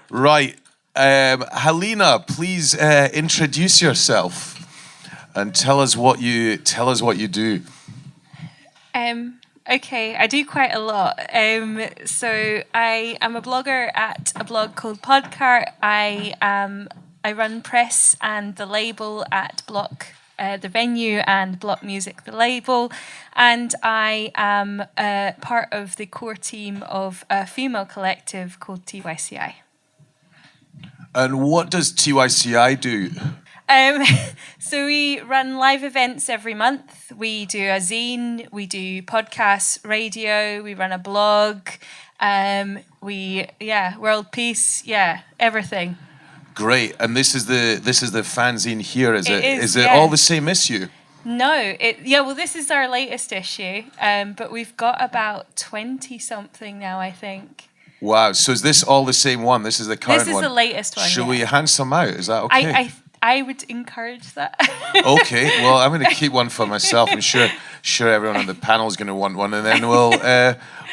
Right. Halina, please introduce yourself and tell us what you do. Okay, I do quite a lot. So I am a blogger at a blog called Podcart. I run press and the label at Bloc, the venue, and Bloc Music, the label. And I am part of the core team of a female collective called TYCI. And what does TYCI do? So we run live events every month. We do a zine, we do podcasts, radio, we run a blog, world peace, everything. Great. And this is the fanzine here, is it? Is it all the same issue? No, this is our latest issue, but we've got about 20 something now, I think. Wow. So is this all the same one? This is the current one? This is the latest one. Should we hand some out? Is that okay? I would encourage that. Okay, well, I'm going to keep one for myself. I'm sure everyone on the panel is going to want one, and then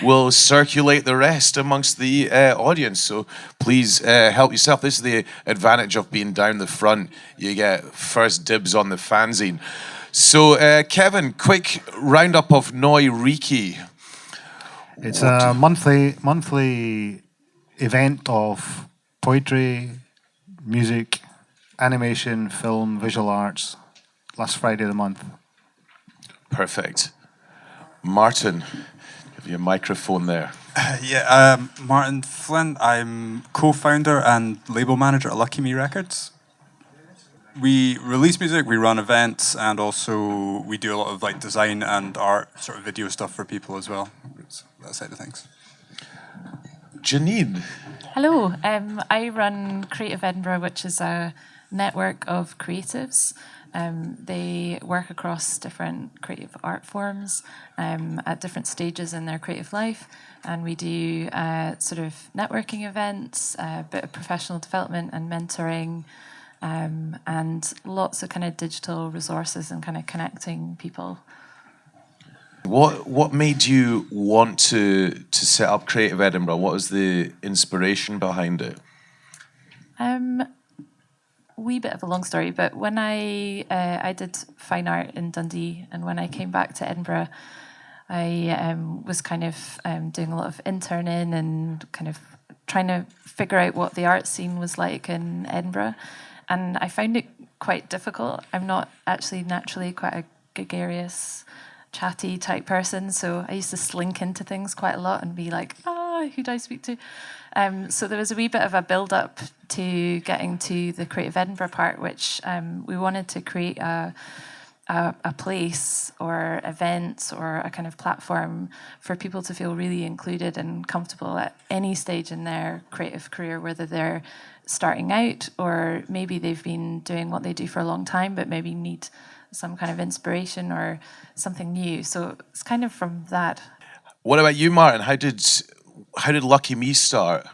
we'll circulate the rest amongst the audience. So please help yourself. This is the advantage of being down the front. You get first dibs on the fanzine. So, Kevin, quick roundup of Reekie. It's a monthly event of poetry, music, animation, film, visual arts, last Friday of the month. Perfect. Martyn, have you a microphone there? Martyn Flyn. I'm co-founder and label manager at LuckyMe Records. We release music, we run events, and also we do a lot of like design and art, sort of video stuff for people as well. It's that side of things. Janine. Hello. I run Creative Edinburgh, which is a network of creatives. They work across different creative art forms at different stages in their creative life, and we do sort of networking events, a bit of professional development and mentoring, and lots of kind of digital resources and kind of connecting people. What made you want to set up Creative Edinburgh? What was the inspiration behind it? Wee bit of a long story, but when I did fine art in Dundee, and when I came back to Edinburgh, I was kind of doing a lot of interning and kind of trying to figure out what the art scene was like in Edinburgh, and I found it quite difficult. I'm not actually naturally quite a gregarious, chatty type person, so I used to slink into things quite a lot and be like, who do I speak to? So there was a wee bit of a build-up to getting to the Creative Edinburgh part, which we wanted to create a place or events or a kind of platform for people to feel really included and comfortable at any stage in their creative career, whether they're starting out or maybe they've been doing what they do for a long time but maybe need some kind of inspiration or something new. So it's kind of from that. What about you, Martyn? How did LuckyMe start,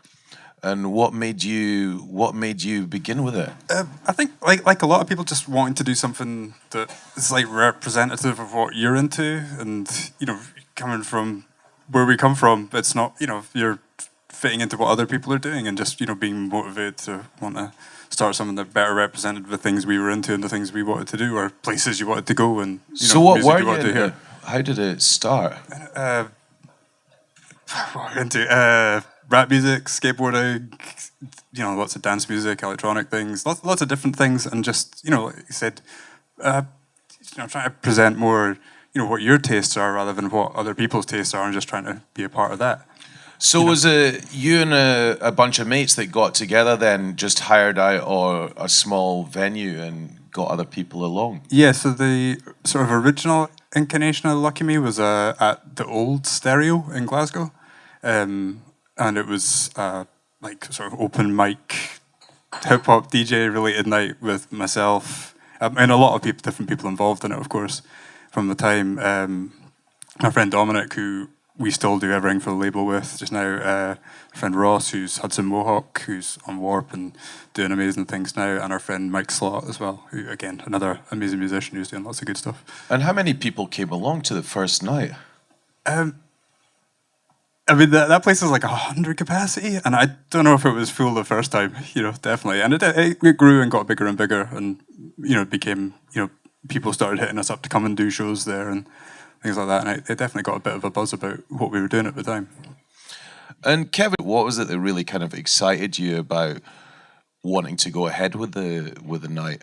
and what made you begin with it? I think like a lot of people just wanting to do something that is like representative of what you're into, and coming from where we come from, it's not you're fitting into what other people are doing, and just being motivated to want to start something that better represented the things we were into and the things we wanted to do, or places you wanted to go, and so what music were you wanted to hear. How did it start? Into rap music, skateboarding, lots of dance music, electronic things, lots of different things, and just like you said, trying to present more what your tastes are rather than what other people's tastes are, and just trying to be a part of that. So was it you and a bunch of mates that got together then, just hired out or a small venue and got other people along? Yeah, so the sort of original incarnation of LuckyMe was at the Old Stereo in Glasgow, and it was like sort of open mic hip hop DJ related night with myself and a lot of different people involved in it, of course, from the time. My friend Dominic, who we still do everything for the label with just now, our friend Ross, who's Hudson Mohawk, who's on Warp and doing amazing things now, and our friend Mike Slot as well, who, again, another amazing musician who's doing lots of good stuff. And how many people came along to the first night? I mean, that place is like 100 capacity, and I don't know if it was full the first time, definitely. And it grew and got bigger and bigger, and, it became, people started hitting us up to come and do shows there and things like that. And it definitely got a bit of a buzz about what we were doing at the time. And Kevin, what was it that really kind of excited you about wanting to go ahead with the night?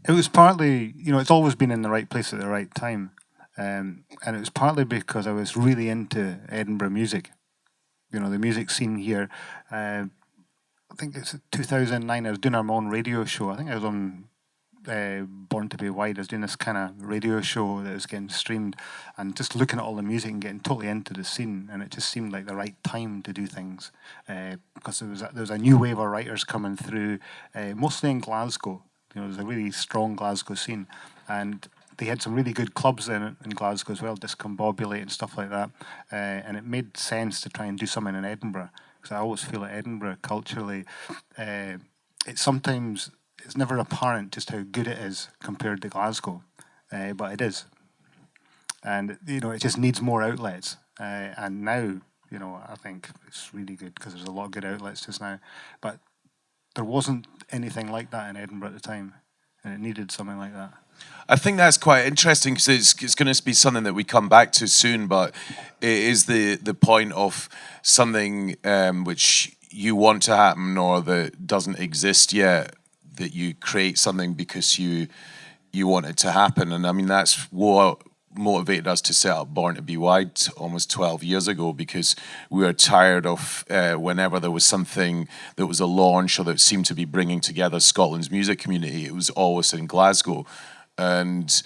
It was partly, it's always been in the right place at the right time. And it was partly because I was really into Edinburgh music. The music scene here. I think it's 2009, I was doing my own radio show. I think I was on Born to Be Wide. I was doing this kind of radio show that was getting streamed and just looking at all the music and getting totally into the scene. And it just seemed like the right time to do things because there was a new wave of writers coming through, mostly in Glasgow. There's a really strong Glasgow scene. And they had some really good clubs in Glasgow as well, Discombobulate and stuff like that. And it made sense to try and do something in Edinburgh. Because I always feel that Edinburgh culturally, it's never apparent just how good it is compared to Glasgow. But it is. And, it just needs more outlets. And now, I think it's really good because there's a lot of good outlets just now. But there wasn't anything like that in Edinburgh at the time. And it needed something like that. I think that's quite interesting because it's going to be something that we come back to soon, but it is the point of something which you want to happen or that doesn't exist yet, that you create something because you want it to happen. And I mean, that's what motivated us to set up Born to Be Wide almost 12 years ago, because we were tired of whenever there was something that was a launch or that seemed to be bringing together Scotland's music community, it was always in Glasgow. And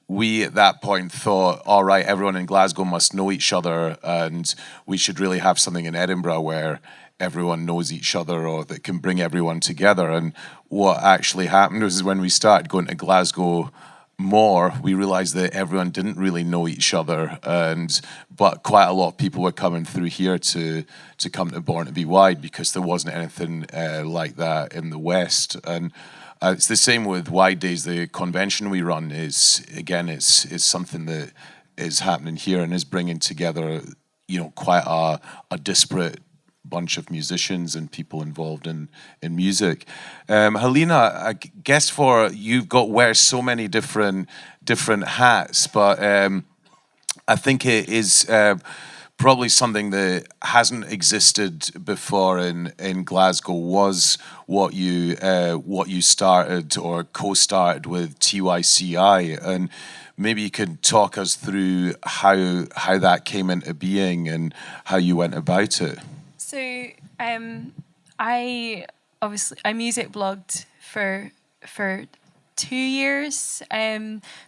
we at that point thought, all right, everyone in Glasgow must know each other and we should really have something in Edinburgh where everyone knows each other or that can bring everyone together. And what actually happened was when we started going to Glasgow more, we realized that everyone didn't really know each other, but quite a lot of people were coming through here to come to Born to Be Wide because there wasn't anything like that in the West. And it's the same with Wide Days. The convention we run is something that is happening here and is bringing together, quite a disparate bunch of musicians and people involved in music. Halina, I guess you've wear so many different hats, but I think it is probably something that hasn't existed before in Glasgow was what you started or co-started with TYCI, and maybe you could talk us through how that came into being and how you went about it. So I music blogged for 2 years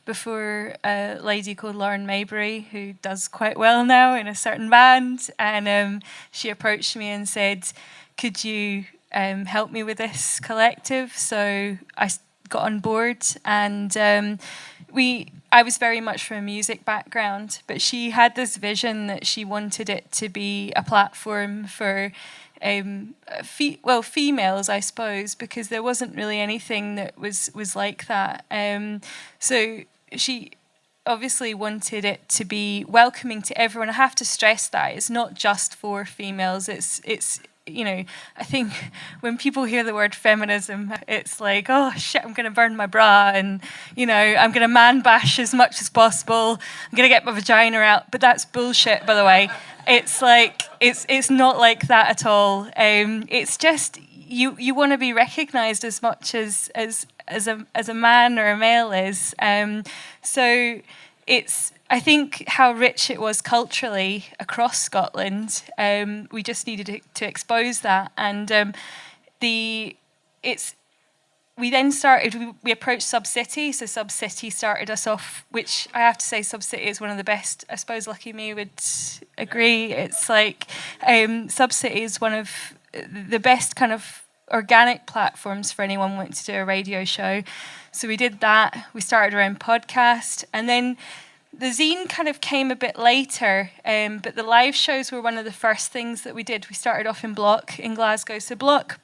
before a lady called Lauren Maybury, who does quite well now in a certain band, and she approached me and said, could you help me with this collective? So I got on board, and I was very much from a music background, but she had this vision that she wanted it to be a platform for females, I suppose, because there wasn't really anything that was like that. So she obviously wanted it to be welcoming to everyone. I have to stress that it's not just for females. It's I think when people hear the word feminism, it's like, oh shit, I'm going to burn my bra and, I'm going to man bash as much as possible. I'm going to get my vagina out. But that's bullshit, by the way. It's like, it's not like that at all. It's just, you want to be recognised as much as a man or a male is. So it's, I think how rich it was culturally across Scotland, we just needed to expose that. And we then started, we approached Sub-City. So Sub-City started us off, which I have to say Sub-City is one of the best. I suppose LuckyMe would agree. It's like Sub-City is one of the best kind of organic platforms for anyone wanting to do a radio show. So we did that. We started our own podcast. And then the zine kind of came a bit later, but the live shows were one of the first things that we did. We started off in Bloc in Glasgow. So Bloc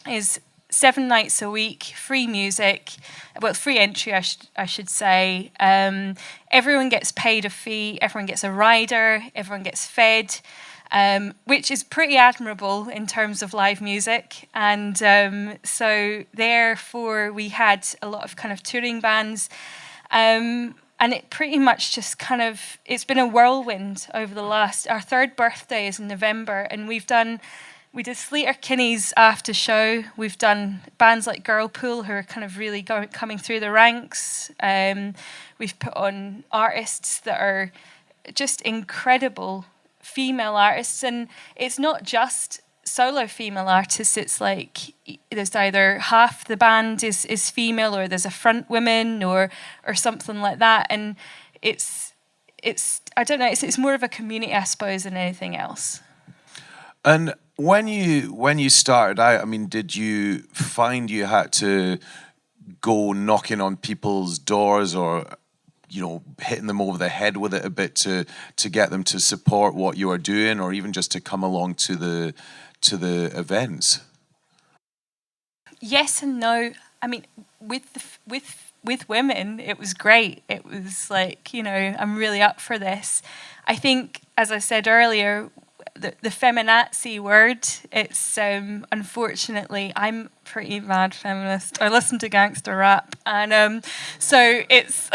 is 7 nights a week, free music, well, free entry, I should say. Everyone gets paid a fee, everyone gets a rider, everyone gets fed, which is pretty admirable in terms of live music. And so therefore we had a lot of kind of touring bands. And it pretty much just kind of, it's been a whirlwind over the last, our 3rd birthday is in November, and we did Sleater Kinney's after show. We've done bands like Girlpool, who are kind of really coming through the ranks. We've put on artists that are just incredible female artists, and it's not just solo female artists. It's like there's either half the band is female, or there's a front woman, or something like that. And it's I don't know. It's more of a community, I suppose, than anything else. And when you started out, I mean, did you find you had to go knocking on people's doors, or hitting them over the head with it a bit to get them to support what you are doing, or even just to come along to the events? Yes and no. I mean, with women, it was great. It was like, I'm really up for this. I think, as I said earlier, the feminazi word, it's unfortunately, I'm pretty mad feminist. I listen to gangster rap, and so it's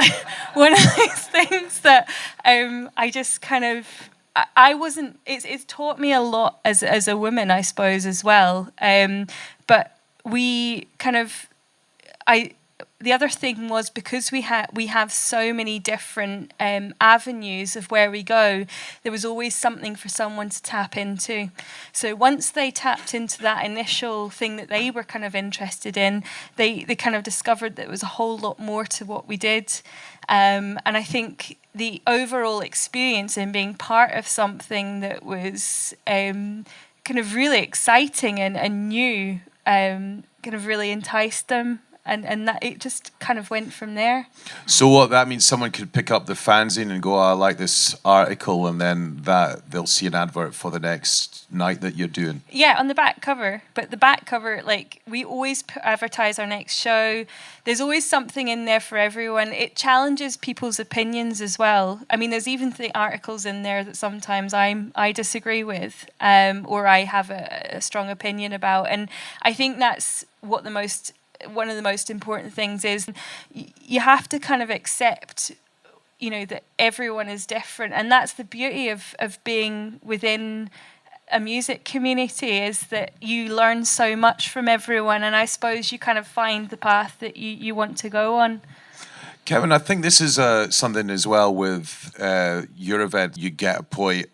one of those things that I just kind of, I wasn't, it's taught me a lot as a woman, I suppose, as well. But we kind of, the other thing was, because we have so many different avenues of where we go, there was always something for someone to tap into. So once they tapped into that initial thing that they were kind of interested in, they kind of discovered that there was a whole lot more to what we did. And I think the overall experience in being part of something that was kind of really exciting and new kind of really enticed them. And that it just kind of went from there. So what that means, someone could pick up the fanzine and go, I like this article, and then that they'll see an advert for the next night that you're doing. Yeah, on the back cover. But the back cover, like, we always advertise our next show. There's always something in there for everyone. It challenges people's opinions as well. I mean, there's even articles in there that sometimes I disagree with, or I have a strong opinion about. And I think that's what one of the most important things is. You have to kind of accept, that everyone is different. And that's the beauty of being within a music community, is that you learn so much from everyone. And I suppose you kind of find the path that you want to go on. Kevin, I think this is something as well with your event. You get a point,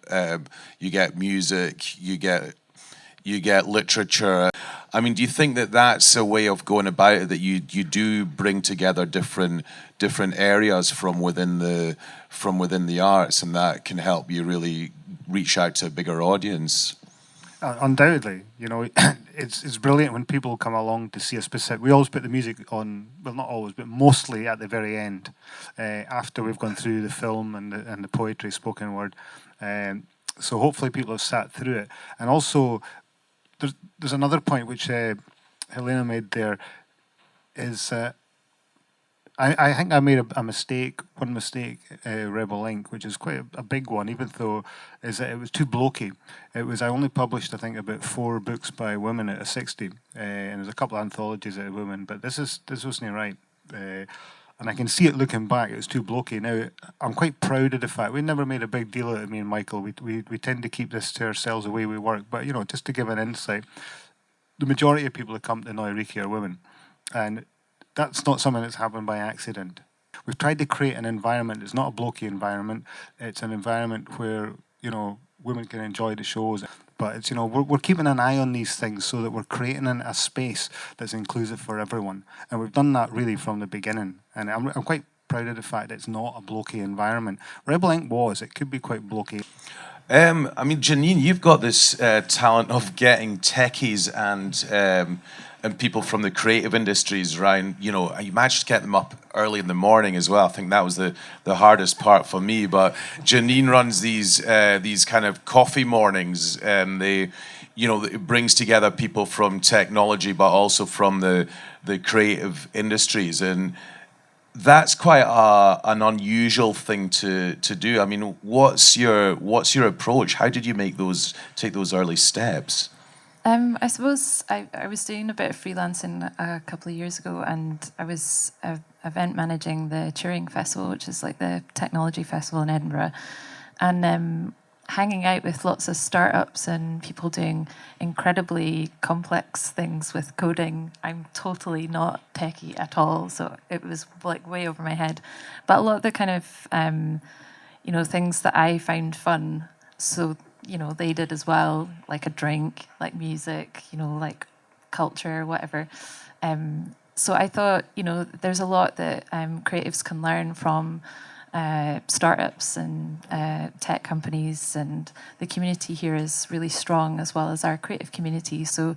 you get music, you get literature. I mean, do you think that that's a way of going about it, that you do bring together different areas from within the arts, and that can help you really reach out to a bigger audience? Undoubtedly, it's brilliant when people come along to see a specific. We always put the music on, well, not always, but mostly at the very end, after we've gone through the film and the poetry, spoken word. So hopefully people have sat through it, and also. There's another point which Halina made there, is I think I made one mistake, Rebel Ink, which is quite a big one, even though is that it was too blokey. I only published, I think, about 4 books by women out of 60, and there's a couple of anthologies out of women, but this wasn't right. And I can see it looking back, it was too blokey. Now, I'm quite proud of the fact, we never made a big deal out of me and Michael. We tend to keep this to ourselves the way we work. But, just to give an insight, the majority of people who come to know Reekie are women. And that's not something that's happened by accident. We've tried to create an environment that's not a blokey environment. It's an environment where, women can enjoy the shows. But it's, we're keeping an eye on these things so that we're creating a space that's inclusive for everyone. And we've done that really from the beginning. And I'm quite proud of the fact that it's not a blokey environment. Rebel Ink it could be quite blokey. I mean, Janine, you've got this talent of getting techies and people from the creative industries around, you managed to get them up early in the morning as well. I think that was the hardest part for me. But Janine runs these kind of coffee mornings, and it brings together people from technology, but also from the creative industries, and that's quite an unusual thing to do. I mean, what's your approach? How did you take those early steps? I suppose I was doing a bit of freelancing a couple of years ago, and I was event managing the Touring Festival, which is like the technology festival in Edinburgh, and hanging out with lots of startups and people doing incredibly complex things with coding. I'm totally not techie at all, so it was like way over my head. But a lot of the kind of things that I found fun, so they did as well, like a drink, like music, like culture, whatever. So I thought, there's a lot that creatives can learn from startups and tech companies, and the community here is really strong, as well as our creative community. So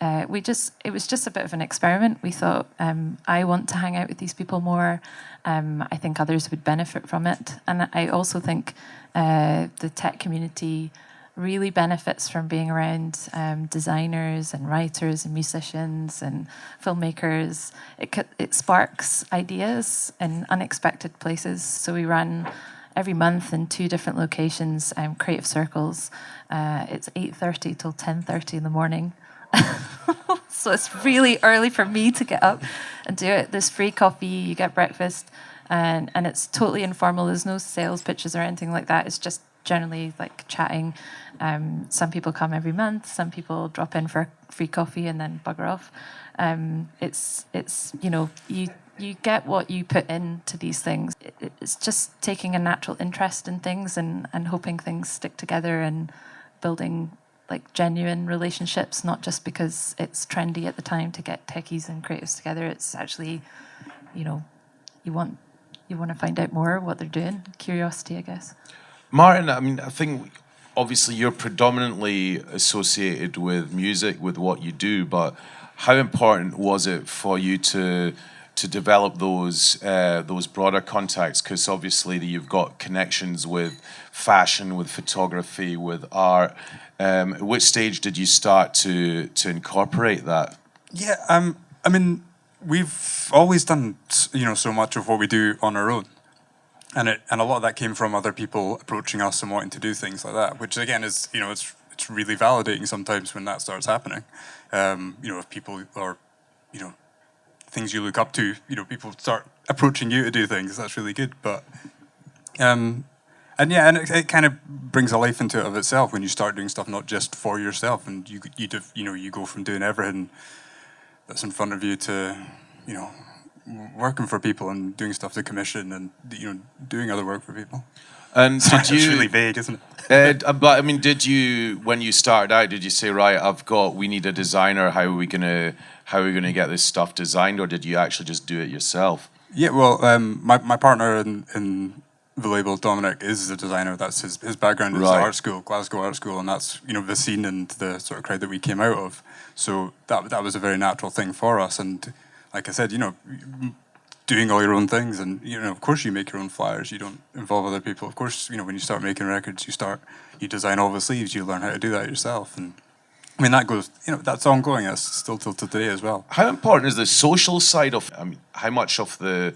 it was just a bit of an experiment. We thought, I want to hang out with these people more. I think others would benefit from it. And I also think the tech community really benefits from being around designers and writers and musicians and filmmakers. It sparks ideas in unexpected places. So we run every month in 2 different locations, creative circles. It's 8:30 till 10:30 in the morning. So it's really early for me to get up and do it. There's free coffee, you get breakfast, and it's totally informal. There's no sales pitches or anything like that. It's just generally like chatting. Some people come every month, some people drop in for free coffee and then bugger off. It's you get what you put into these things. It's just taking a natural interest in things and hoping things stick together and building like genuine relationships, not just because it's trendy at the time to get techies and creatives together. It's actually, you want to find out more what they're doing. Curiosity, I guess. Martyn, I mean, I think obviously you're predominantly associated with music, with what you do, but how important was it for you to develop those broader contacts? Because obviously you've got connections with fashion, with photography, with art. At which stage did you start to incorporate that? Yeah, I mean, we've always done so much of what we do on our own. And a lot of that came from other people approaching us and wanting to do things like that, which again is, it's really validating sometimes when that starts happening. If people are, things you look up to, people start approaching you to do things, that's really good. But, it kind of brings a life into it of itself when you start doing stuff not just for yourself, and you go from doing everything that's in front of you to, working for people and doing stuff to commission and doing other work for people. And did you? It's really vague, isn't it? But I mean, did you, when you started out, did you say, right, we need a designer? How are we gonna get this stuff designed, or did you actually just do it yourself? Yeah, well, my partner in the label, Dominic, is a designer. That's his background is Right. art school, Glasgow Art School, and that's the scene and the sort of crowd that we came out of. So that was a very natural thing for us. And like I said, doing all your own things, and of course you make your own flyers. You don't involve other people. Of course, when you start making records, you design all the sleeves. You learn how to do that yourself, and I mean that goes. That's ongoing. That's still till today as well. How important is the social side of? I mean, how much of the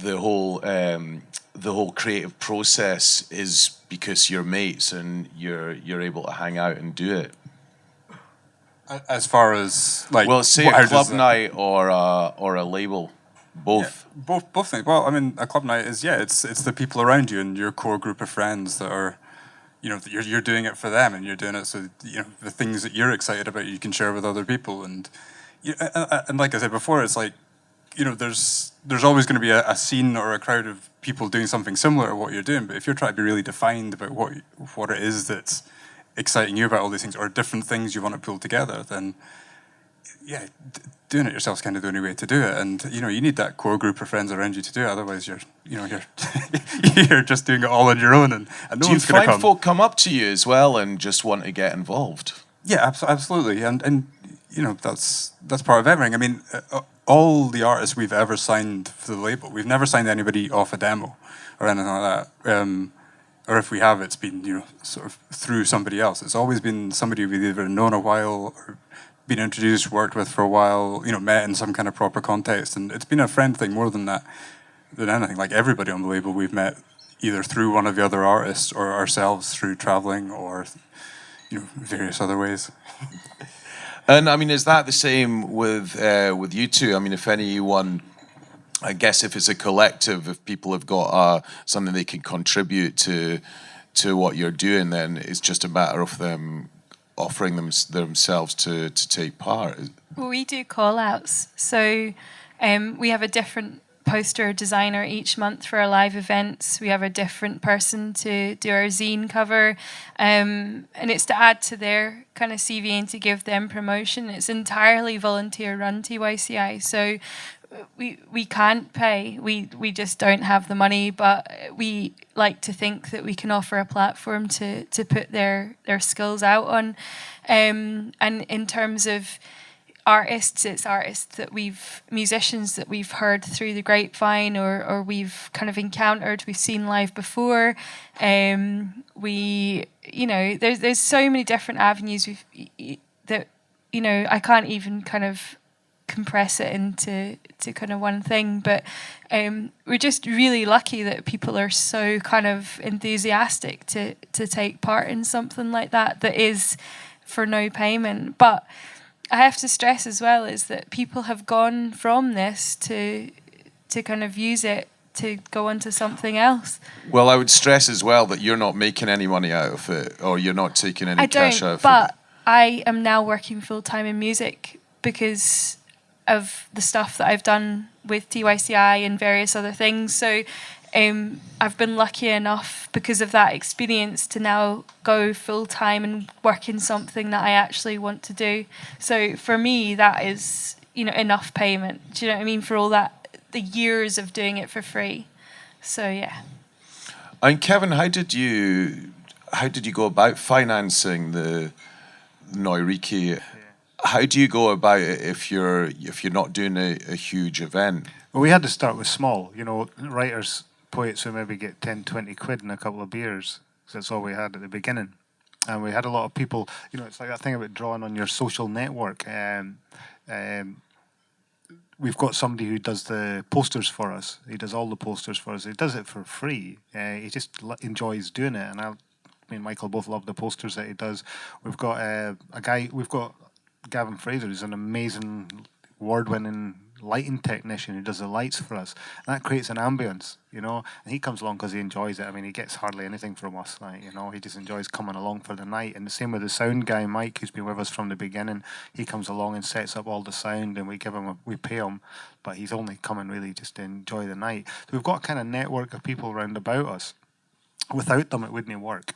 whole creative process is because you're mates and you're able to hang out and do it? As far as like, well, say a club night or a label, both. Yeah, both things. Well, I mean, a club night is it's the people around you and your core group of friends that are, you're doing it for them, and you're doing it so the things that you're excited about you can share with other people, and like I said before, it's like there's always going to be a scene or a crowd of people doing something similar to what you're doing, but if you're trying to be really defined about what it is that's exciting you about all these things, or different things you want to pull together, then doing it yourself is kind of the only way to do it. And you need that core group of friends around you to do it. Otherwise, you're you're just doing it all on your own, and no one's going to come. Do you find folk come up to you as well and just want to get involved? Yeah, absolutely, and that's part of everything. I mean, all the artists we've ever signed for the label, we've never signed anybody off a demo or anything like that. or if we have, it's been sort of through somebody else. It's always been somebody we've either known a while or been introduced, worked with for a while, met in some kind of proper context, and it's been a friend thing more than anything. Like everybody on the label, we've met either through one of the other artists or ourselves through traveling or various other ways. And I mean, is that the same with you two? I mean, if anyone, I guess, if it's a collective, if people have got something they can contribute to what you're doing, then it's just a matter of them offering themselves to take part. Well, we do call-outs. So we have a different poster designer each month for our live events. We have a different person to do our zine cover. And it's to add to their kind of CV and to give them promotion. It's entirely volunteer-run TYCI. So we can't pay. We just don't have the money, but we like to think that we can offer a platform to put their skills out on. And in terms of artists, it's musicians that we've heard through the grapevine or we've kind of encountered, we've seen live before. There's so many different avenues that I can't even kind of compress it into kind of one thing, but we're just really lucky that people are so kind of enthusiastic to take part in something like that is for no payment. But I have to stress as well is that people have gone from this to kind of use it to go on to something else. Well, I would stress as well that you're not making any money out of it, or you're not taking any cash out of it. But I am now working full-time in music because of the stuff that I've done with TYCI and various other things. So I've been lucky enough because of that experience to now go full-time and work in something that I actually want to do. So for me, that is, enough payment. Do you know what I mean? For all the years of doing it for free. So, yeah. And Kevin, how did you go about financing the Reekie? How do you go about it if you're not doing a huge event? Well, we had to start with small. Writers, poets who maybe get 10, 20 quid and a couple of beers. So that's all we had at the beginning. And we had a lot of people, it's like that thing about drawing on your social network. We've got somebody who does the posters for us. He does all the posters for us. He does it for free. He just enjoys doing it. And me and Michael both love the posters that he does. We've got Gavin Fraser, who's an amazing award-winning lighting technician who does the lights for us. And that creates an ambience, and he comes along because he enjoys it. I mean, he gets hardly anything from us, he just enjoys coming along for the night. And the same with the sound guy, Mike, who's been with us from the beginning. He comes along and sets up all the sound, and we pay him, but he's only coming really just to enjoy the night. So we've got a kind of network of people round about us. Without them, it wouldn't work,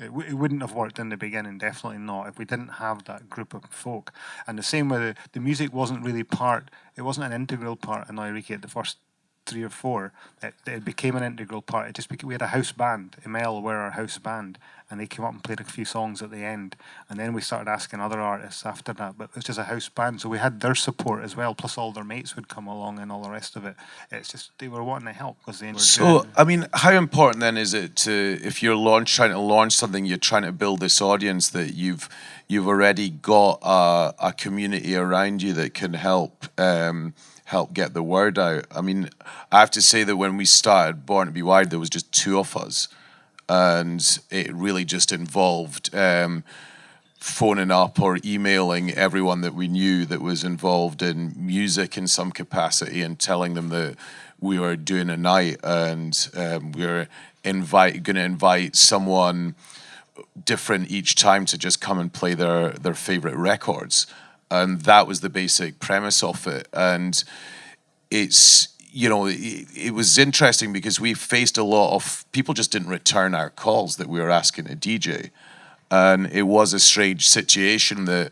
It wouldn't have worked in the beginning, definitely not, if we didn't have that group of folk. And the same with the music wasn't an integral part in Reekie at the first 3 or 4. It became an integral part. We had a house band. Emel were our house band, and they came up and played a few songs at the end. And then we started asking other artists after that, but it was just a house band, so we had their support as well, plus all their mates would come along and all the rest of it. It's just they were wanting to help because they were I mean, how important then is it if you're trying to launch something, you're trying to build this audience, that you've already got a community around you that can help get the word out? I mean, I have to say that when we started Born to Be Wired, there was just 2 of us, and it really just involved phoning up or emailing everyone that we knew that was involved in music in some capacity and telling them that we were doing a night and we were going to invite someone different each time to just come and play their favorite records. And that was the basic premise of it. And it's, it was interesting because we faced a lot of people just didn't return our calls that we were asking to DJ. And it was a strange situation that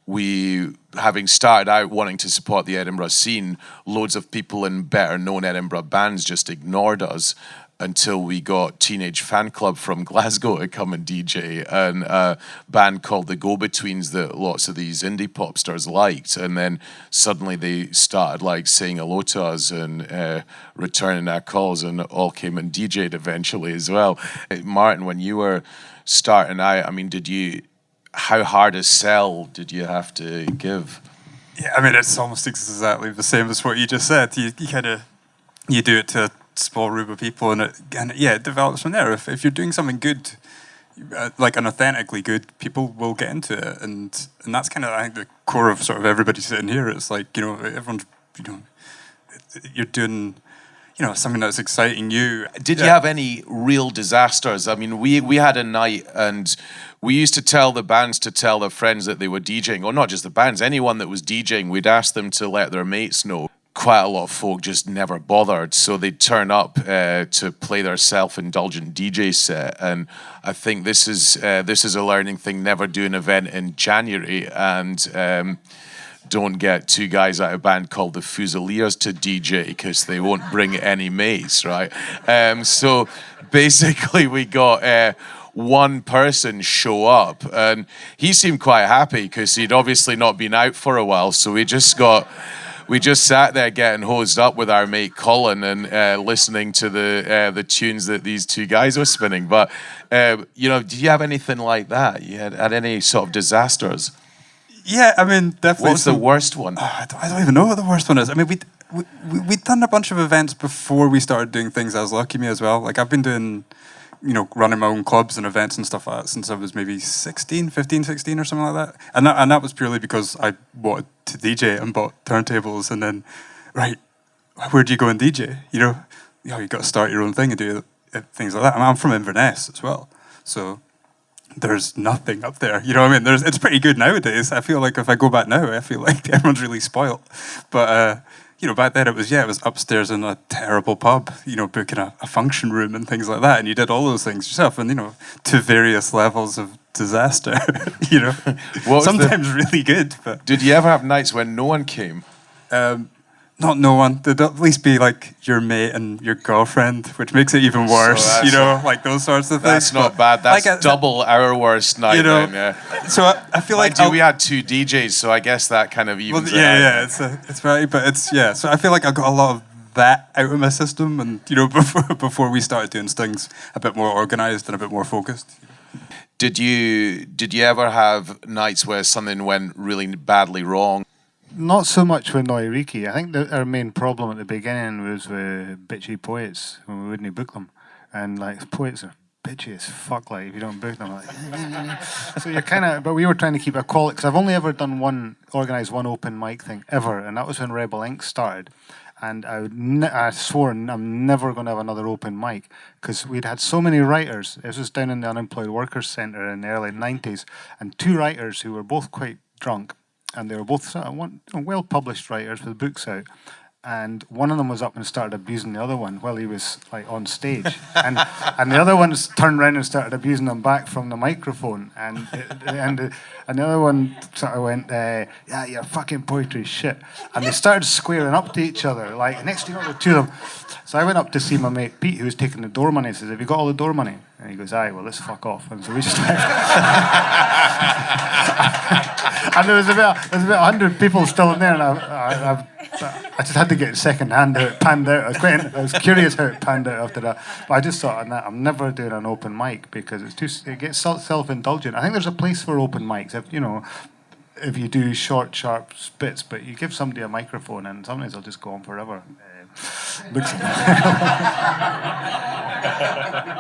we, having started out wanting to support the Edinburgh scene, loads of people in better known Edinburgh bands just ignored us. until we got Teenage Fan Club from Glasgow to come and DJ, and a band called the Go-Betweens that lots of these indie pop stars liked, and then suddenly they started like saying hello to us and returning our calls, and all came and DJ'd eventually as well. Martyn, when you were starting out, I mean, how hard a sell did you have to give? Yeah, I mean, it's almost exactly the same as what you just said. You do it to a small group of people, and it develops from there. If you're doing something good, like an authentically good, people will get into it, and that's kind of, I think, the core of sort of everybody sitting here. It's like, everyone's, you're doing, something that's exciting you. Did you have any real disasters? I mean, we had a night, and we used to tell the bands to tell their friends that they were DJing, or not just the bands, anyone that was DJing, we'd ask them to let their mates know. Quite a lot of folk just never bothered, so they'd turn up to play their self-indulgent DJ set. And I think this is a learning thing. Never do an event in January, and don't get two guys out of a band called the Fusiliers to DJ, because they won't bring any mates, right? So basically, we got one person show up, and he seemed quite happy because he'd obviously not been out for a while. So we just sat there getting hosed up with our mate Colin and listening to the tunes that these two guys were spinning. But did you have anything like that? You had any sort of disasters? Yeah, I mean, definitely. What's the worst one? I don't even know what the worst one is. I mean, we'd done a bunch of events before we started doing things as LuckyMe as well. Like, I've been doing, running my own clubs and events and stuff like that since I was maybe 15, 16 or something like that. And that was purely because I wanted to DJ and bought turntables, and then, right, where do you go and DJ? You got to start your own thing and do things like that. I mean, I'm from Inverness as well, so there's nothing up there. You know what I mean? It's pretty good nowadays. I feel like if I go back now, I feel like everyone's really spoiled. But back then it was upstairs in a terrible pub, booking a function room and things like that, and you did all those things yourself, and to various levels of disaster. Sometimes really good. But did you ever have nights when no one came? Not no one. There'd at least be like your mate and your girlfriend, which makes it even worse. So like those sorts of things. That's not bad. That's double our worst night. Then, yeah. So I feel like we had two DJs, so I guess that kind of evens it out. Yeah. It's very, but it's So I feel like I got a lot of that out of my system, and before we started doing things a bit more organised and a bit more focused. Did you ever have nights where something went really badly wrong? Not so much with Reekie. I think our main problem at the beginning was with bitchy poets when we wouldn't book them, and like poets are bitchy as fuck. Like if you don't book them, like so you're kind of. But we were trying to keep a quality, because I've only ever done organised one open mic thing ever, and that was when Rebel Inc. started. And I swore I'm never going to have another open mic, because we'd had so many writers. This was down in the Unemployed Workers Centre in the early 90s, and two writers who were both quite drunk, and they were both sort of well-published writers with books out. And one of them was up and started abusing the other one while he was like on stage, and the other one turned around and started abusing him back from the microphone, and the other one sort of went, "Yeah, your fucking poetry is shit," and they started squaring up to each other. Like next thing you know, the two of them. So I went up to see my mate Pete, who was taking the door money. He says, "Have you got all the door money?" And he goes, "Aye, well, let's fuck off." And so we just left. And there was about 100 people still in there, and I just had to get second hand how it panned out. I was curious how it panned out after that. But I just thought, I'm never doing an open mic, because it gets self-indulgent. I think there's a place for open mics, if you do short, sharp spits, but you give somebody a microphone and sometimes they'll just go on forever.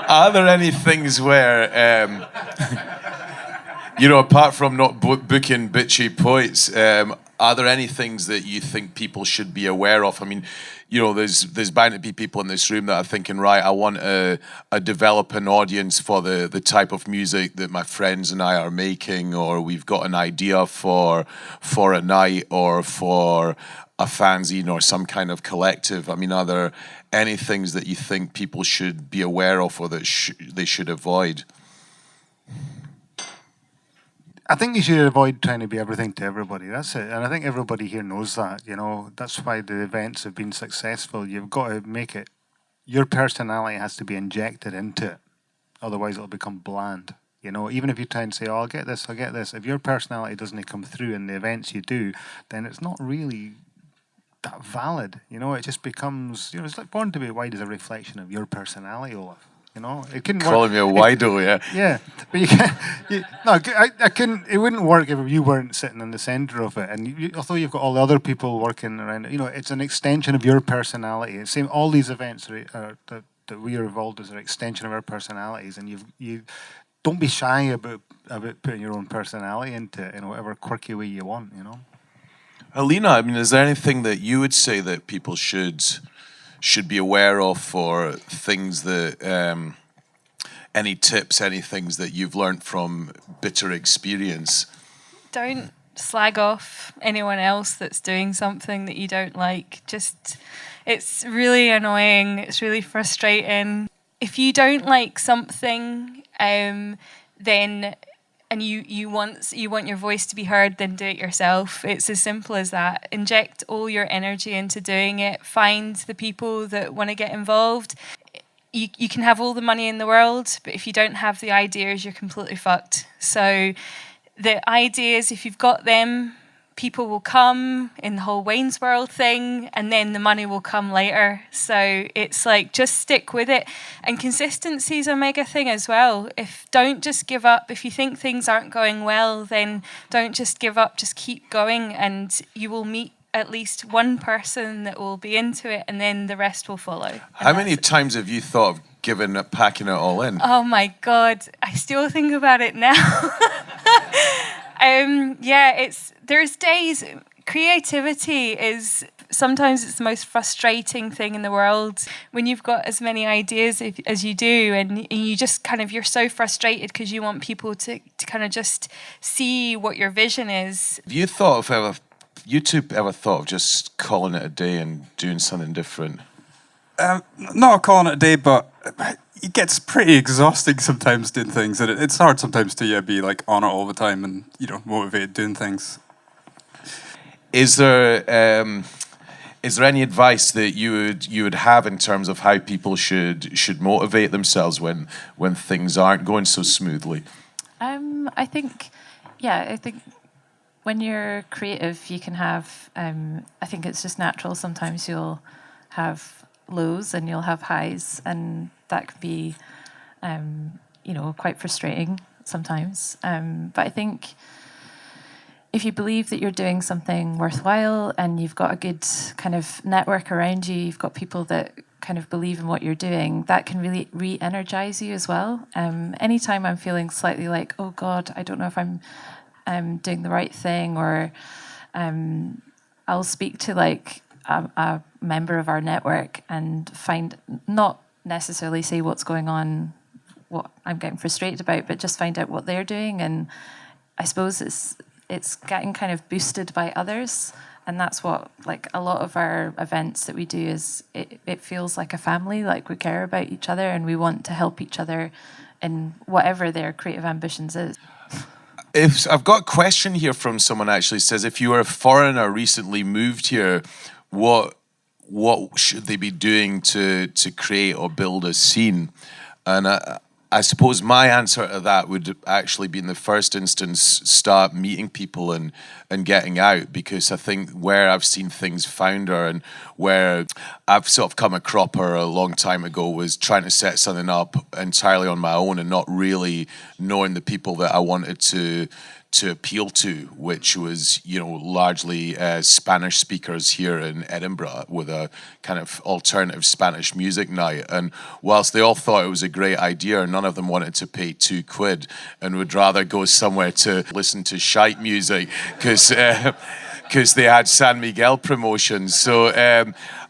Are there any things where, apart from not booking bitchy poets, are there any things that you think people should be aware of? I mean, there's bound to be people in this room that are thinking, right, I want to develop an audience for the type of music that my friends and I are making, or we've got an idea for a night or for a fanzine or some kind of collective. I mean, are there any things that you think people should be aware of, or that they should avoid? I think you should avoid trying to be everything to everybody. That's it. And I think everybody here knows that. That's why the events have been successful. You've got to make it your personality has to be injected into it. Otherwise, it'll become bland. You know, even if you try and say, "Oh, I'll get this," if your personality doesn't come through in the events you do, then it's not really that valid. You know, it just becomes, you know, it's like Born to Be Wide is a reflection of your personality, Olaf. You know, it couldn't work. Calling me a wido, yeah. Yeah, but you can't. No, I couldn't. It wouldn't work if you weren't sitting in the centre of it. And although you've got all the other people working around it, you know, it's an extension of your personality. It's same. All these events that we are involved as an extension of our personalities, and you don't be shy about putting your own personality into it in whatever quirky way you want. You know. Halina, I mean, is there anything that you would say that people should be aware of, or things that, any tips, any things that you've learned from bitter experience? Don't slag off anyone else that's doing something that you don't like. It's really annoying. It's really frustrating. If you don't like something, then and you want your voice to be heard, then do it yourself. It's as simple as that. Inject all your energy into doing it. Find the people that want to get involved. You can have all the money in the world, but if you don't have the ideas, you're completely fucked. So the ideas, if you've got them, people will come in the whole Wayne's World thing, and then the money will come later. So it's like, just stick with it. And consistency is a mega thing as well. Don't just give up. If you think things aren't going well, then don't just give up. Just keep going, and you will meet at least one person that will be into it, and then the rest will follow. How many times have you thought of packing it all in? Oh my God, I still think about it now. There's days, creativity is, sometimes it's the most frustrating thing in the world when you've got as many ideas as you do, and you just you're so frustrated because you want people to kind of just see what your vision is. Have you two ever thought of just calling it a day and doing something different? Not calling it a day, but it gets pretty exhausting sometimes doing things, and it's hard sometimes to be like on it all the time and, you know, motivated doing things. Is there any advice that you would have in terms of how people should motivate themselves when things aren't going so smoothly? I think when you're creative, you can have. I think it's just natural. Sometimes you'll have lows and you'll have highs, and that can be, quite frustrating sometimes. But I think if you believe that you're doing something worthwhile and you've got a good kind of network around you, you've got people that kind of believe in what you're doing, that can really re-energize you as well. Anytime I'm feeling slightly like, oh God, I don't know if I'm doing the right thing, or I'll speak to like a member of our network and not necessarily say what's going on, what I'm getting frustrated about, but just find out what they're doing. And I suppose it's getting kind of boosted by others, and that's what, like, a lot of our events that we do is it feels like a family, like we care about each other and we want to help each other in whatever their creative ambitions is. I've got a question here from someone actually says, if you were a foreigner recently moved here, what should they be doing to create or build a scene? And I suppose my answer to that would actually be, in the first instance, start meeting people and getting out, because I think where I've seen things founder and where I've sort of come a cropper a long time ago was trying to set something up entirely on my own and not really knowing the people that I wanted to appeal to, which was, largely Spanish speakers here in Edinburgh with a kind of alternative Spanish music night. And whilst they all thought it was a great idea, none of them wanted to pay £2 and would rather go somewhere to listen to shite music because they had San Miguel promotions. So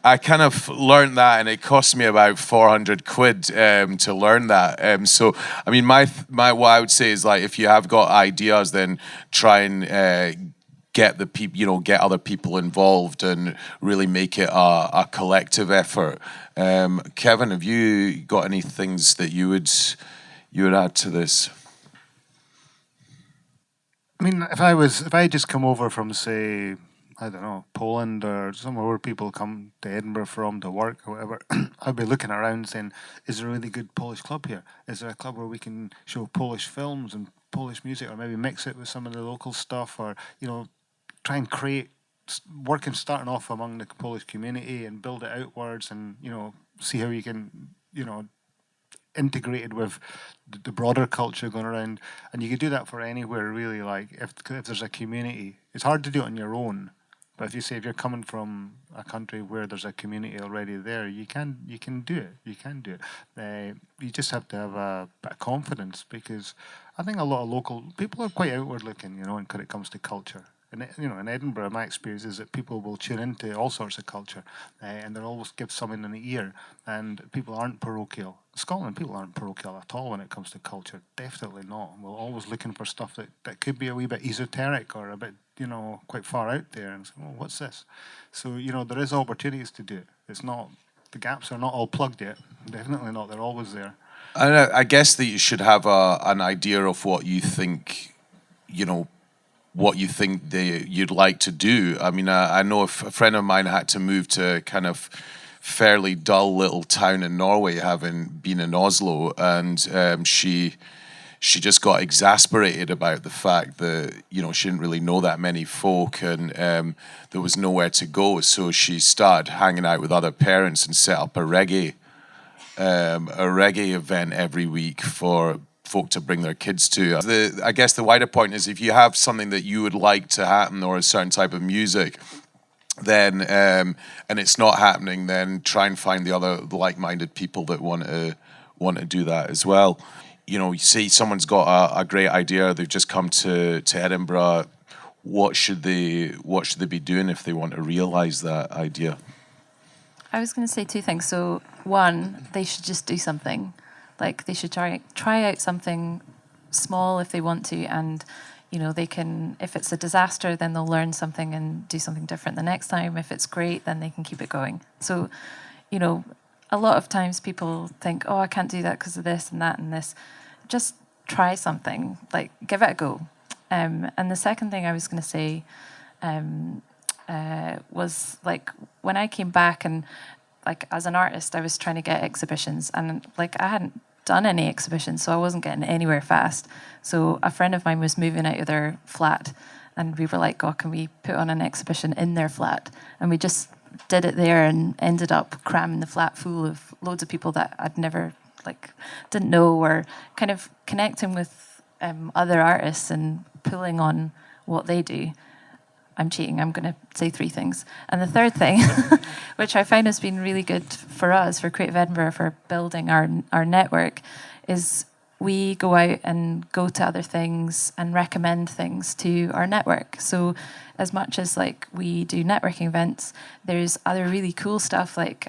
I kind of learned that, and it cost me about £400 to learn that. So, I mean, my what I would say is, like, if you have got ideas, then try and get other people involved and really make it a collective effort. Kevin, have you got any things that you would add to this? I mean, if I just come over from, say, I don't know, Poland or somewhere where people come to Edinburgh from to work or whatever, I'd be looking around saying, is there a really good Polish club here? Is there a club where we can show Polish films and Polish music, or maybe mix it with some of the local stuff, or, try and create, starting off among the Polish community and build it outwards, and, see how you can, integrated with the broader culture going around. And you could do that for anywhere, really. Like, if there's a community, it's hard to do it on your own. But if you're coming from a country where there's a community already there, you can do it. You can do it. You just have to have a bit of confidence, because I think a lot of local people are quite outward looking, when it comes to culture. And in Edinburgh, my experience is that people will tune into all sorts of culture, and they'll always give something in the ear. And people aren't parochial. Scotland, people aren't parochial at all when it comes to culture. Definitely not. We're always looking for stuff that could be a wee bit esoteric or a bit, quite far out there. And say, well, what's this? So, there is opportunities to do it. It's not, the gaps are not all plugged yet. Definitely not. They're always there. And I guess that you should have an idea of what you think, you'd like to do. I mean, I know a friend of mine had to move to kind of fairly dull little town in Norway, having been in Oslo, and she just got exasperated about the fact that she didn't really know that many folk, and there was nowhere to go. So she started hanging out with other parents and set up a reggae event every week for folk to bring their kids to. I guess the wider point is, if you have something that you would like to happen, or a certain type of music, then and it's not happening, then try and find the other like-minded people that want to do that as well. You see someone's got a great idea, they've just come to Edinburgh. What should they be doing if they want to realise that idea? I was going to say two things. So one, they should just do something. Like, they should try out something small if they want to, and they can, if it's a disaster, then they'll learn something and do something different the next time. If it's great, then they can keep it going. So, a lot of times people think, oh, I can't do that because of this and that and this. Just try something, like, give it a go. And the second thing I was going to say was, like, when I came back and, like, as an artist, I was trying to get exhibitions, and, like, I hadn't done any exhibitions, so I wasn't getting anywhere fast. So a friend of mine was moving out of their flat, and we were like, oh, can we put on an exhibition in their flat? And we just did it there, and ended up cramming the flat full of loads of people that I'd never, didn't know, or kind of connecting with other artists and pulling on what they do. I'm cheating, I'm going to say three things. And the third thing, which I find has been really good for us, for Creative Edinburgh, for building our network, is we go out and go to other things and recommend things to our network. So as much as, like, we do networking events, there's other really cool stuff, like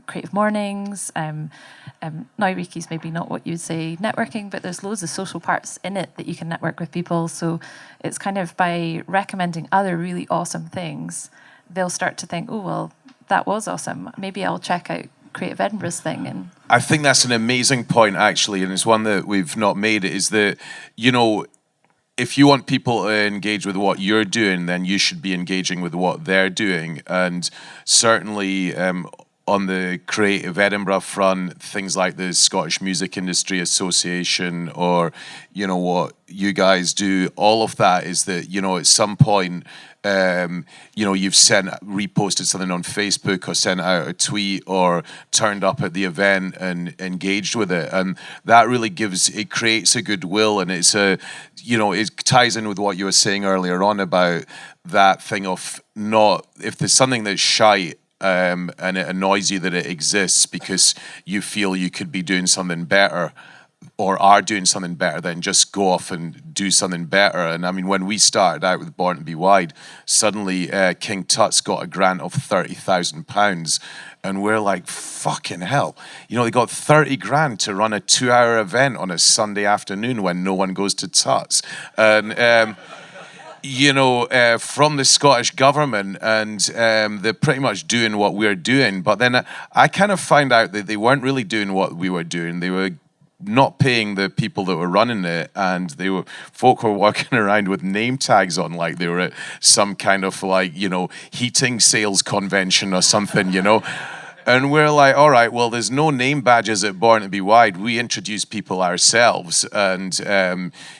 creative mornings. Now, Reekie's maybe not what you'd say networking, but there's loads of social parts in it that you can network with people. So it's kind of by recommending other really awesome things, they'll start to think, oh, well, that was awesome. Maybe I'll check out Creative Edinburgh's thing. And I think that's an amazing point, actually, and it's one that we've not made, is that, if you want people to engage with what you're doing, then you should be engaging with what they're doing. And certainly on the Creative Edinburgh front, things like the Scottish Music Industry Association, or, what you guys do, all of that is that, at some point, you've reposted something on Facebook, or sent out a tweet, or turned up at the event and engaged with it, and that really creates a goodwill, and it ties in with what you were saying earlier on about that thing of if there's something that's shite, and it annoys you that it exists because you feel you could be doing something better, or are doing something better, then just go off and do something better. And I mean, when we started out with Born to Be Wide, suddenly King Tut's got a grant of £30,000, and we're like, fucking hell. They got 30 grand to run a 2-hour event on a Sunday afternoon when no one goes to Tut's. And from the Scottish government, and they're pretty much doing what we're doing. But then I kind of find out that they weren't really doing what we were doing. They were not paying the people that were running it, and folk were walking around with name tags on like they were at some kind of like, heating sales convention or something, And we're like, all right, well, there's no name badges at Born to Be Wide. We introduce people ourselves, and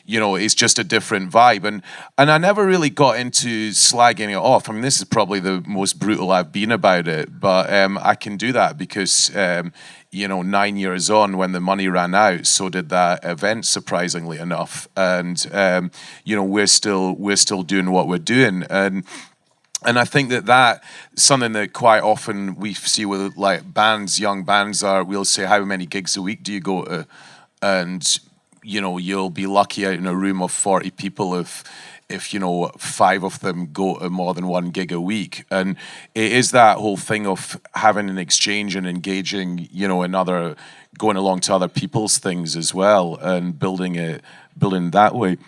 it's just a different vibe. And I never really got into slagging it off. I mean, this is probably the most brutal I've been about it, but I can do that because 9 years on, when the money ran out, so did that event, surprisingly enough. And we're still doing what we're doing. And I think that something that quite often we see with like young bands we'll say, how many gigs a week do you go to? And, you'll be lucky out in a room of 40 people if 5 of them go to more than 1 gig a week. And it is that whole thing of having an exchange and engaging, going along to other people's things as well and building that way.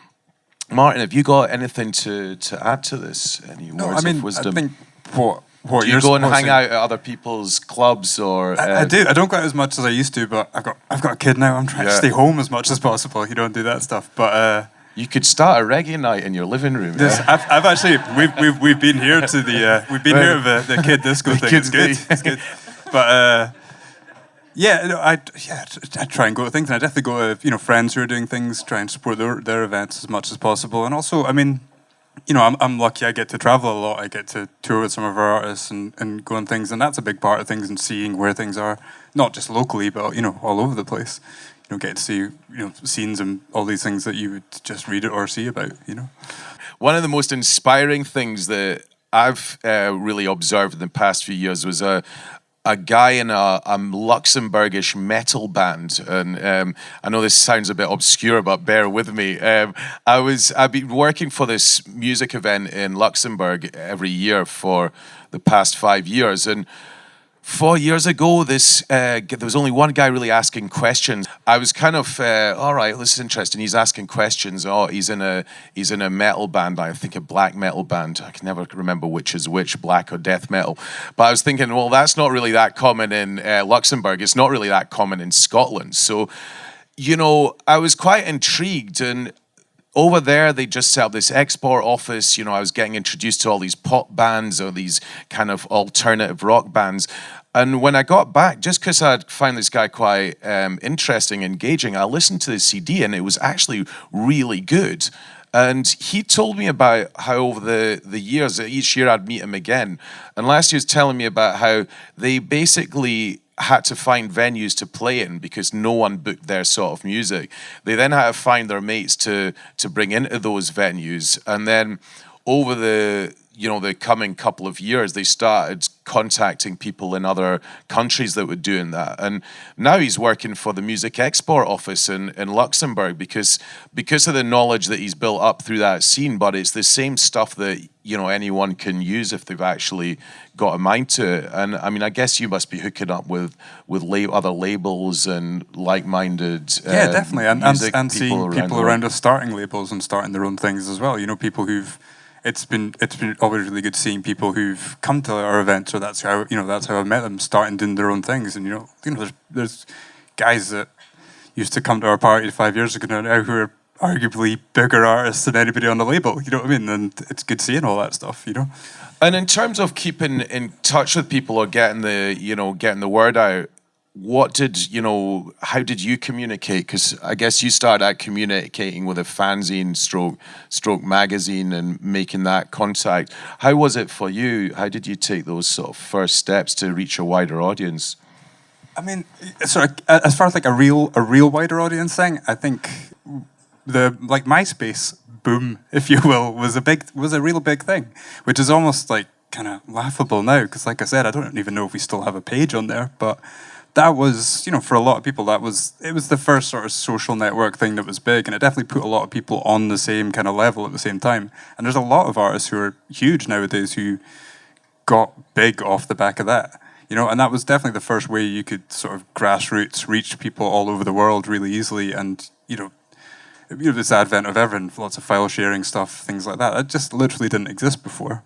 Martyn, have you got anything to add to this? Any words of wisdom? I think what do you go and hang out at other people's clubs, or I do. I don't go out as much as I used to, but I've got a kid now. I'm trying to stay home as much as possible. You don't do that stuff, but you could start a reggae night in your living room. I've actually we've been here to the the kid disco thing. It's good. But I try and go to things, and I definitely go to friends who are doing things, try and support their events as much as possible. And also, I mean, I'm lucky I get to travel a lot. I get to tour with some of our artists and go on things, and that's a big part of things, and seeing where things are, not just locally, but all over the place. Get to see scenes and all these things that you would just read it or see about. One of the most inspiring things that I've really observed in the past few years was a guy in a Luxembourgish metal band, and I know this sounds a bit obscure, but bear with me. I've been working for this music event in Luxembourg every year for the past 5 years, and 4 years ago, there was only one guy really asking questions. I was kind of, all right, this is interesting. He's asking questions. Oh, he's in a metal band. I think a black metal band. I can never remember which is which, black or death metal. But I was thinking, well, that's not really that common in Luxembourg. It's not really that common in Scotland. So, I was quite intrigued. And over there, they just set up this export office. I was getting introduced to all these pop bands or these kind of alternative rock bands. And when I got back, just because I'd found this guy quite interesting, engaging, I listened to the CD, and it was actually really good. And he told me about how over the years, each year I'd meet him again. And last year he was telling me about how they basically had to find venues to play in because no one booked their sort of music. They then had to find their mates to bring into those venues. And then over the coming couple of years, they started contacting people in other countries that were doing that. And now he's working for the Music Export Office in Luxembourg because of the knowledge that he's built up through that scene. But it's the same stuff that anyone can use if they've actually got a mind to it. And I mean, I guess you must be hooking up with other labels and like-minded definitely, and seeing people around us starting labels and starting their own things as well. People who've it's been always really good seeing people who've come to our events, or that's how I met them, starting doing their own things. And there's guys that used to come to our party 5 years ago now who are arguably bigger artists than anybody on the label. You know what I mean? And it's good seeing all that stuff. And in terms of keeping in touch with people or getting the word out, how did you communicate? Because I guess you started out communicating with a fanzine stroke magazine and making that contact. How was it for you? How did you take those sort of first steps to reach a wider audience? I mean, as far as like a real wider audience thing, I think the MySpace boom, if you will, was a real big thing, which is almost like kind of laughable now because, like I said, I don't even know if we still have a page on there, but that was, for a lot of people, it was the first sort of social network thing that was big, and it definitely put a lot of people on the same kind of level at the same time. And there's a lot of artists who are huge nowadays who got big off the back of that, and that was definitely the first way you could sort of grassroots reach people all over the world really easily. And, this advent of everything, lots of file sharing stuff, things like that, just literally didn't exist before.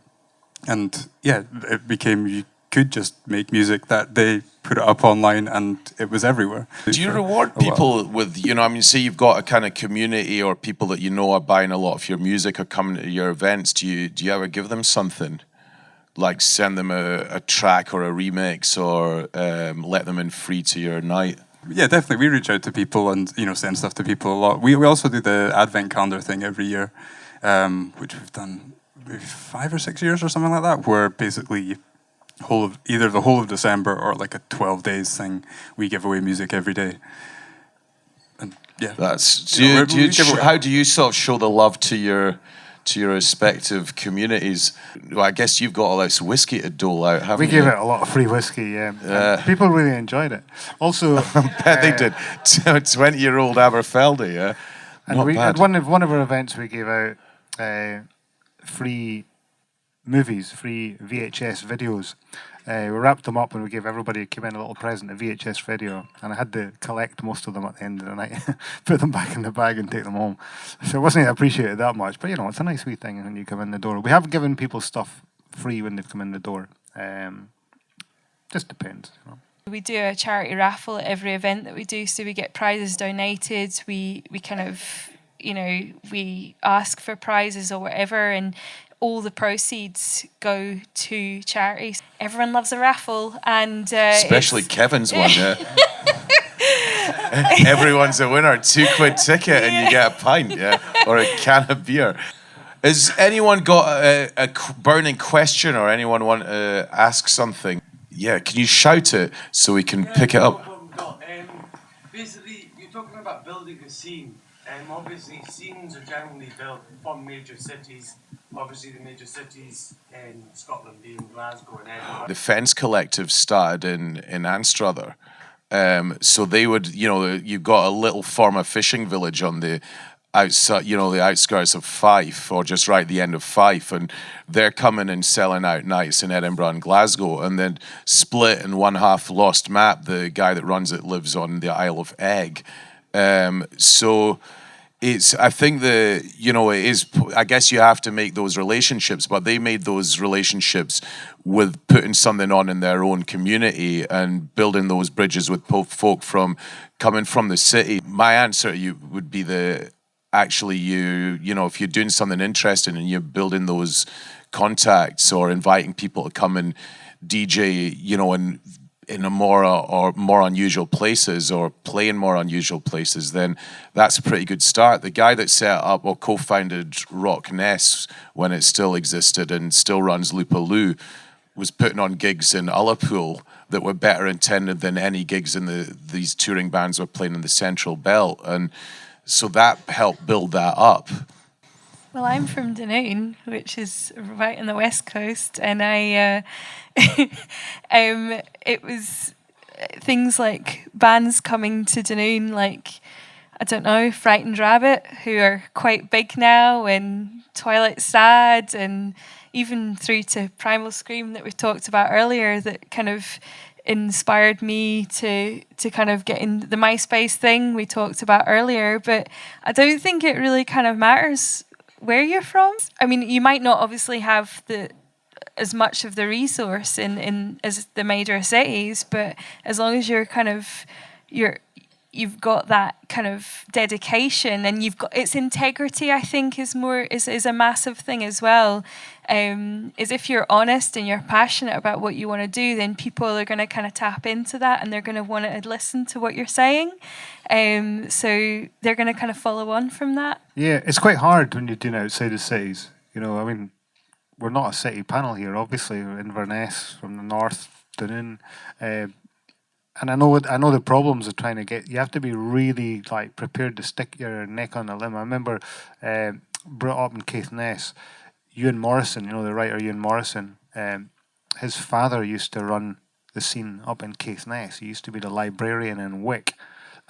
And yeah, it became, could just make music, that they put it up online and it was everywhere. Do you reward people with, say you've got a kind of community or people that you know are buying a lot of your music or coming to your events, do you ever give them something? Like send them a track or a remix or let them in free to your night? Yeah, definitely. We reach out to people and send stuff to people a lot. We also do the advent calendar thing every year, which we've done maybe 5 or 6 years or something like that, where basically either the whole of December or like a 12 days thing, we give away music every day. And yeah, how do you sort of show the love to your respective communities? Well, I guess you've got all this whiskey to dole out, haven't you? We gave out a lot of free whiskey, yeah. People really enjoyed it. Also, I bet they did. 20-year-old Aberfeldy, yeah. And at one of our events, we gave out free movies, free VHS videos. We wrapped them up and we gave everybody who came in a little present, a VHS video, and I had to collect most of them at the end of the night, put them back in the bag and take them home. So it wasn't appreciated that much, but it's a nice wee thing when you come in the door. We have given people stuff free when they've come in the door. Just depends. We do a charity raffle at every event that we do, so we get prizes donated. We kind of, we ask for prizes or whatever, and all the proceeds go to charities. Everyone loves a raffle, and especially Kevin's one. Yeah. Everyone's a winner. £2 ticket, and you get a pint, or a can of beer. Has anyone got a burning question, or anyone want to ask something? Yeah, can you shout it so we can pick it up? Basically, you're talking about building a scene. Obviously, scenes are generally built from major cities. Obviously, the major cities in Scotland being Glasgow and Edinburgh. The Fence Collective started in Anstruther. So they would, you've got a little former fishing village on the outside, the outskirts of Fife, or just right at the end of Fife, and they're coming and selling out nights in Edinburgh and Glasgow. And then Split and one half Lost Map, the guy that runs it lives on the Isle of Egg. So I think it is, I guess you have to make those relationships, but they made those relationships with putting something on in their own community and building those bridges with folk coming from the city. My answer to you would be if you're doing something interesting and you're building those contacts or inviting people to come and DJ, in a more unusual places or play in more unusual places, then that's a pretty good start. The guy that set up or co-founded Rock Ness when it still existed and still runs Lupaloo was putting on gigs in Ullapool that were better attended than any gigs in these touring bands were playing in the Central Belt, and so that helped build that up. Well, I'm from Dunoon, which is right on the west coast, and it was things like bands coming to Dunoon, like, I don't know, Frightened Rabbit, who are quite big now, and Twilight Sad, and even through to Primal Scream that we talked about earlier, that kind of inspired me to kind of get in the MySpace thing we talked about earlier. But I don't think it really kind of matters where you're from. I mean, you might not obviously have as much of the resource in as the major cities, but as long as you've got that kind of dedication and you've got its integrity, I think is a massive thing as well. Is if you're honest and you're passionate about what you want to do, then people are going to kind of tap into that and they're going to want to listen to what you're saying. So they're going to kind of follow on from that. Yeah, it's quite hard when you're doing outside the cities. I mean, we're not a city panel here, obviously. We're Inverness from the north, Dunoon. And I know the problems of trying to get. You have to be really prepared to stick your neck on the limb. I remember brought up in Caithness, Ewan Morrison, the writer Ewan Morrison. His father used to run the scene up in Caithness. He used to be the librarian in Wick,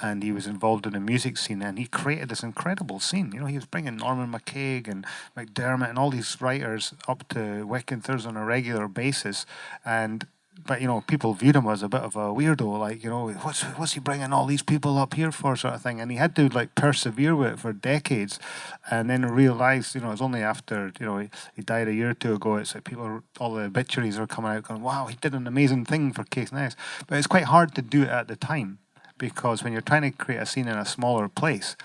and he was involved in the music scene, and he created this incredible scene. He was bringing Norman McCaig and McDermott and all these writers up to Wick and Thurs on a regular basis, and but people viewed him as a bit of a weirdo, like what's he bringing all these people up here for, sort of thing. And he had to like persevere with it for decades, and then realised it was only after he died a year or two ago. It's like all the obituaries are coming out going, wow, he did an amazing thing for Case Next. But it's quite hard to do it at the time, because when you're trying to create a scene in a smaller place,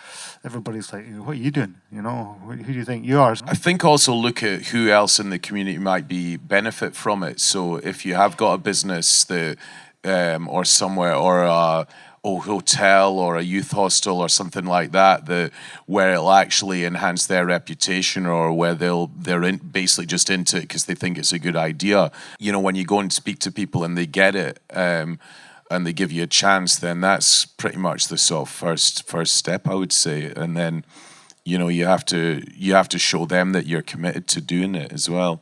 everybody's like, what are you doing? Who do you think you are? I think also look at who else in the community might be benefit from it. So if you have got a business that, or somewhere, or a hotel or a youth hostel or something like that, where it'll actually enhance their reputation, or where they're basically just into it because they think it's a good idea. When you go and speak to people and they get it, and they give you a chance, then that's pretty much the sort of first step, I would say. And then, you have to show them that you're committed to doing it as well.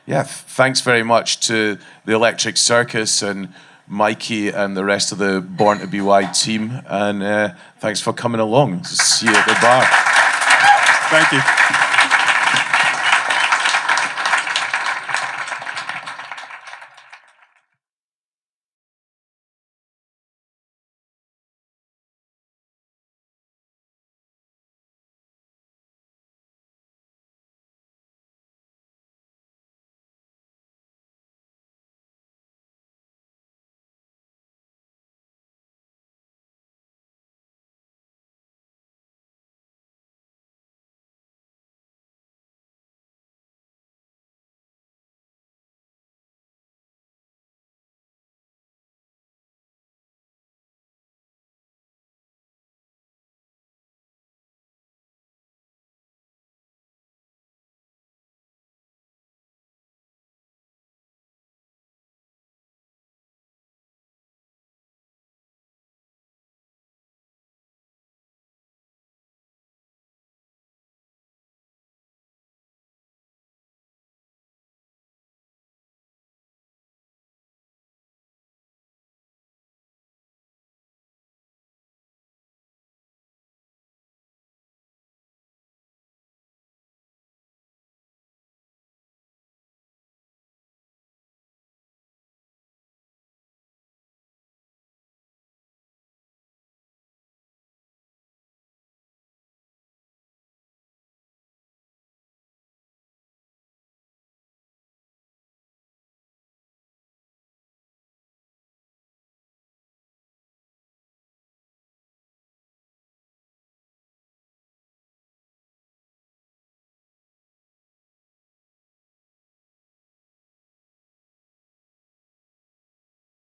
Yeah, thanks very much to the Electric Circus and Mikey and the rest of the Born to Be Wide team. And thanks for coming along. See you at the bar. Thank you.